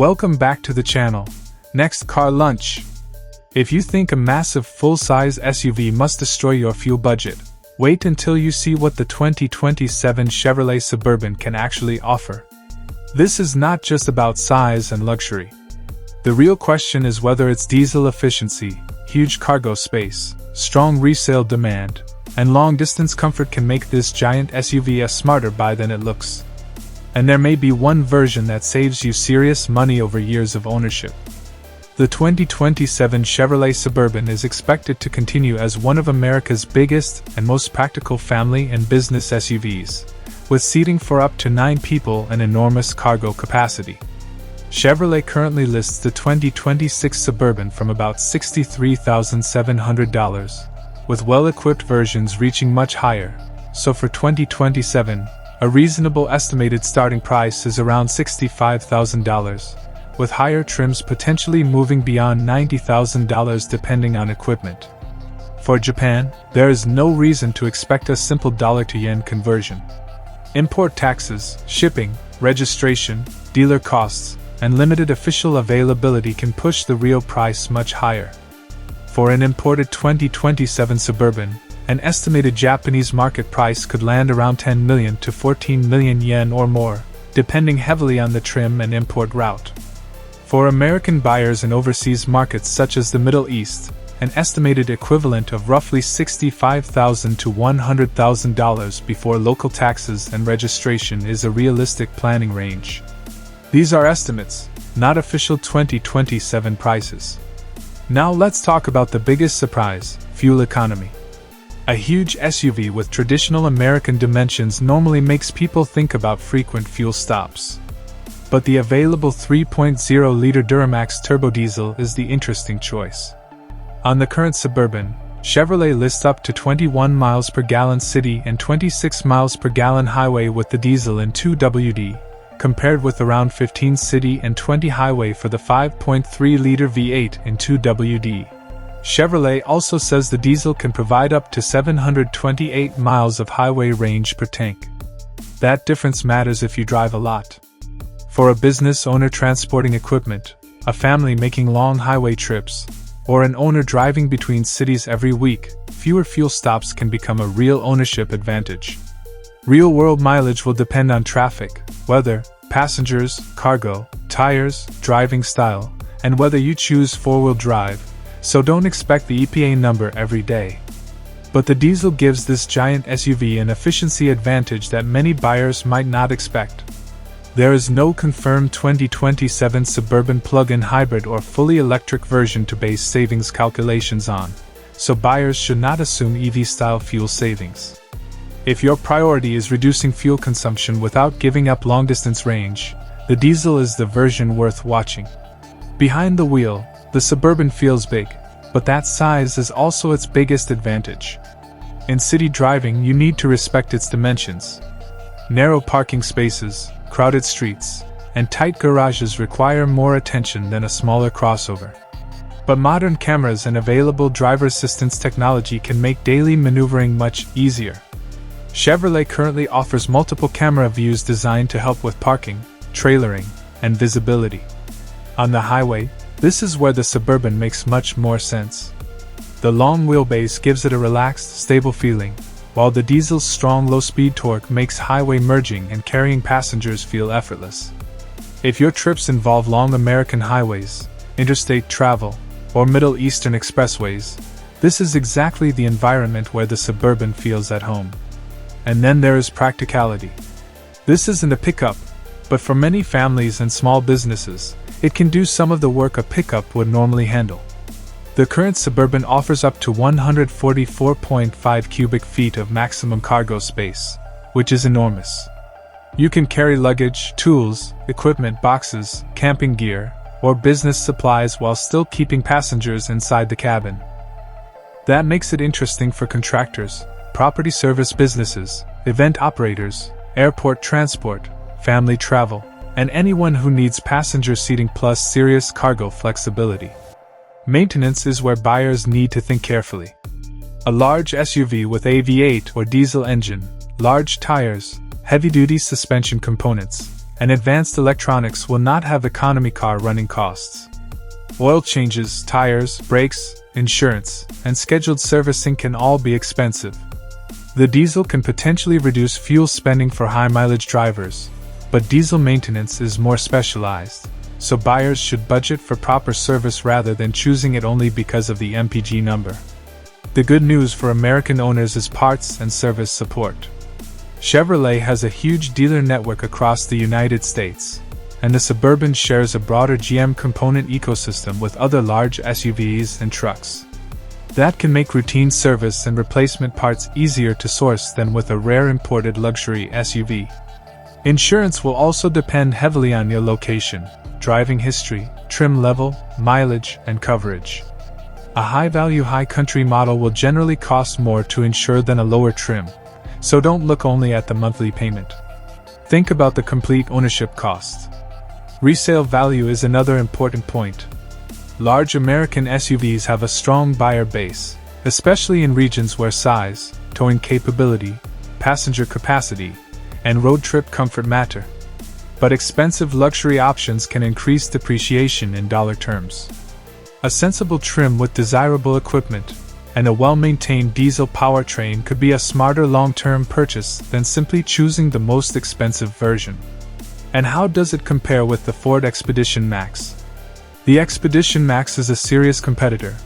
Welcome back to the channel. Next, car lunch. If you think a massive full-size SUV must destroy your fuel budget, wait until you see what the 2027 Chevrolet Suburban can actually offer. This is not just about size and luxury. The real question is whether its diesel efficiency, huge cargo space, strong resale demand, and long-distance comfort can make this giant SUV a smarter buy than it looks. And there may be one version that saves you serious money over years of ownership. The 2027 Chevrolet Suburban is expected to continue as one of America's biggest and most practical family and business SUVs, with seating for up to 9 people and enormous cargo capacity. Chevrolet currently lists the 2026 Suburban from about $63,700, with well-equipped versions reaching much higher, so for 2027, a reasonable estimated starting price is around $65,000, with higher trims potentially moving beyond $90,000 depending on equipment. For Japan, there is no reason to expect a simple dollar-to-yen conversion. Import taxes, shipping, registration, dealer costs, and limited official availability can push the real price much higher. For an imported 2027 Suburban, an estimated Japanese market price could land around 10 million to 14 million yen or more, depending heavily on the trim and import route. For American buyers in overseas markets such as the Middle East, an estimated equivalent of roughly $65,000 to $100,000 before local taxes and registration is a realistic planning range. These are estimates, not official 2027 prices. Now let's talk about the biggest surprise, fuel economy. A huge SUV with traditional American dimensions normally makes people think about frequent fuel stops. But the available 3.0-liter Duramax turbo diesel is the interesting choice. On the current Suburban, Chevrolet lists up to 21 miles per gallon city and 26 miles per gallon highway with the diesel in 2WD, compared with around 15 city and 20 highway for the 5.3-liter V8 in 2WD. Chevrolet also says the diesel can provide up to 728 miles of highway range per tank. That difference matters if you drive a lot. For a business owner transporting equipment, a family making long highway trips, or an owner driving between cities every week, fewer fuel stops can become a real ownership advantage. Real-world mileage will depend on traffic, weather, passengers, cargo, tires, driving style, and whether you choose four-wheel drive, so don't expect the EPA number every day. But the diesel gives this giant SUV an efficiency advantage that many buyers might not expect. There is no confirmed 2027 Suburban plug-in hybrid or fully electric version to base savings calculations on, so buyers should not assume EV-style fuel savings. If your priority is reducing fuel consumption without giving up long-distance range, the diesel is the version worth watching. Behind the wheel, the Suburban feels big, but that size is also its biggest advantage. In city driving, you need to respect its dimensions. Narrow parking spaces, crowded streets, and tight garages require more attention than a smaller crossover. But modern cameras and available driver assistance technology can make daily maneuvering much easier. Chevrolet currently offers multiple camera views designed to help with parking, trailering, and visibility. On the highway, this is where the Suburban makes much more sense. The long wheelbase gives it a relaxed, stable feeling, while the diesel's strong low-speed torque makes highway merging and carrying passengers feel effortless. If your trips involve long American highways, interstate travel, or Middle Eastern expressways, this is exactly the environment where the Suburban feels at home. And then there is practicality. This isn't a pickup, but for many families and small businesses, it can do some of the work a pickup would normally handle. The current Suburban offers up to 144.5 cubic feet of maximum cargo space, which is enormous. You can carry luggage, tools, equipment boxes, camping gear, or business supplies while still keeping passengers inside the cabin. That makes it interesting for contractors, property service businesses, event operators, airport transport, family travel, and anyone who needs passenger seating plus serious cargo flexibility. Maintenance is where buyers need to think carefully. A large SUV with a V8 or diesel engine, large tires, heavy-duty suspension components, and advanced electronics will not have economy car running costs. Oil changes, tires, brakes, insurance, and scheduled servicing can all be expensive. The diesel can potentially reduce fuel spending for high-mileage drivers, but diesel maintenance is more specialized, so buyers should budget for proper service rather than choosing it only because of the MPG number. The good news for American owners is parts and service support. Chevrolet has a huge dealer network across the United States, and the Suburban shares a broader GM component ecosystem with other large SUVs and trucks. That can make routine service and replacement parts easier to source than with a rare imported luxury SUV. Insurance will also depend heavily on your location, driving history, trim level, mileage, and coverage. A high-value high-country model will generally cost more to insure than a lower trim, so don't look only at the monthly payment. Think about the complete ownership cost. Resale value is another important point. Large American SUVs have a strong buyer base, especially in regions where size, towing capability, passenger capacity, and road trip comfort matter. But expensive luxury options can increase depreciation in dollar terms. A sensible trim with desirable equipment and a well-maintained diesel powertrain could be a smarter long-term purchase than simply choosing the most expensive version. And how does it compare with the Ford Expedition Max? The Expedition Max is a serious competitor,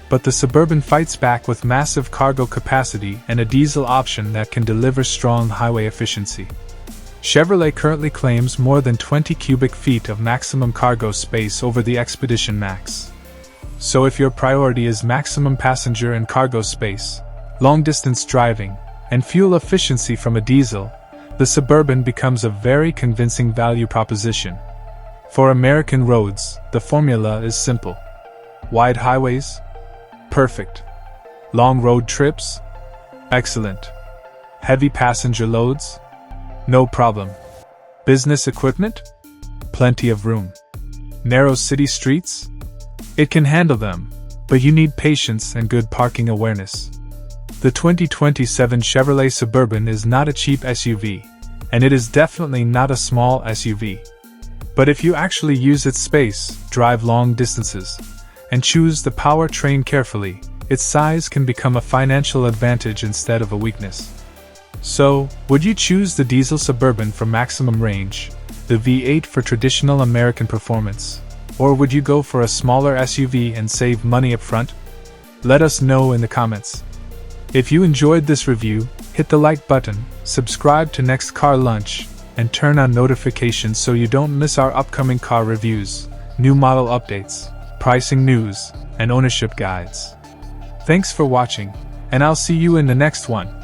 but the Suburban fights back with massive cargo capacity and a diesel option that can deliver strong highway efficiency. Chevrolet currently claims more than 20 cubic feet of maximum cargo space over the Expedition Max. So if your priority is maximum passenger and cargo space, long-distance driving, and fuel efficiency from a diesel, the Suburban becomes a very convincing value proposition. For American roads, the formula is simple. Wide highways? Perfect. Long road trips? Excellent. Heavy passenger loads? No problem. Business equipment? Plenty of room. Narrow city streets? It can handle them, but you need patience and good parking awareness. The 2027 Chevrolet Suburban is not a cheap SUV, and it is definitely not a small SUV. But if you actually use its space, drive long distances, and choose the powertrain carefully, its size can become a financial advantage instead of a weakness. So, would you choose the diesel Suburban for maximum range, the V8 for traditional American performance, or would you go for a smaller SUV and save money up front? Let us know in the comments. If you enjoyed this review, hit the like button, subscribe to Next Car Lunch, and turn on notifications so you don't miss our upcoming car reviews, new model updates, pricing news, and ownership guides. Thanks for watching, and I'll see you in the next one.